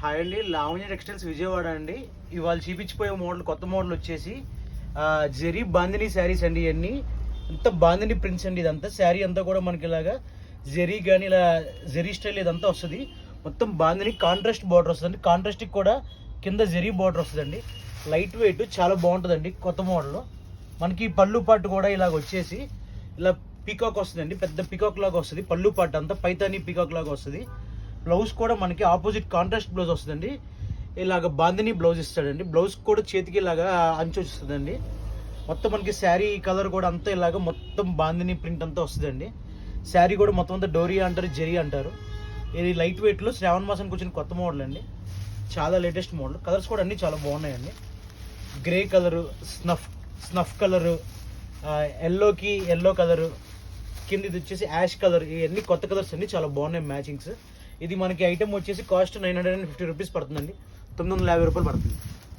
Hi అండి, Lavanya textiles Vijayawada అండి. ఇవాళ చూపించిపోయే మోడల్, కొత్త మోడల్ వచ్చేసి జెరీ బాందిని శారీస్ అండి. ఇవన్నీ ఇంత బాందిని ప్రింట్స్ అండి. ఇదంతా శారీ అంతా కూడా మనకి ఇలాగా జెరీ కానీ ఇలా జెరీ స్టైల్ ఇదంతా వస్తుంది. మొత్తం బాందిని కాంట్రాస్ట్ బార్డర్ వస్తుందండి. కాంట్రాస్ట్కి కూడా కింద జెరీ బార్డర్ వస్తుందండి. లైట్ వెయిట్ చాలా బాగుంటుందండి. కొత్త మోడల్ మనకి పళ్ళు పాటు కూడా ఇలాగ వచ్చేసి ఇలా పీకాక్ వస్తుందండి. పెద్ద పీకాక్ లాగా వస్తుంది పళ్ళు పాటు అంతా, పైతాని పీకాక్ లాగా వస్తుంది. బ్లౌజ్ కూడా మనకి ఆపోజిట్ కాంట్రాస్ట్ బ్లౌజ్ వస్తుందండి. ఇలాగ బాందిని బ్లౌజ్ ఇస్తాడండి. బ్లౌజ్ కూడా చేతికి ఇలాగా అంచు వస్తుందండి. మొత్తం మనకి శారీ కలర్ కూడా అంతా ఇలాగ మొత్తం బాందిని ప్రింట్ అంతా వస్తుందండి. శారీ కూడా మొత్తం అంతా డోరియా అంటారు, జెరీ అంటారు. ఇది లైట్ వెయిట్లో శ్రావణ మాసానికి వచ్చిన కొత్త మోడల్ అండి. చాలా లేటెస్ట్ మోడల్. కలర్స్ కూడా అన్నీ చాలా బాగున్నాయండి. గ్రే కలరు, స్నఫ్ కలరు, ఎల్లోకి ఎల్లో కలరు, కింద ఇది వచ్చేసి యాష్ కలర్. ఇవన్నీ కొత్త కలర్స్ అన్ని చాలా బాగున్నాయి మ్యాచింగ్స్. ఇది మనకి ఐటమ్ వచ్చేసి కాస్ట్ 950 రూపీస్ పడుతుందండి. 950 రూపాయలు పడుతుంది.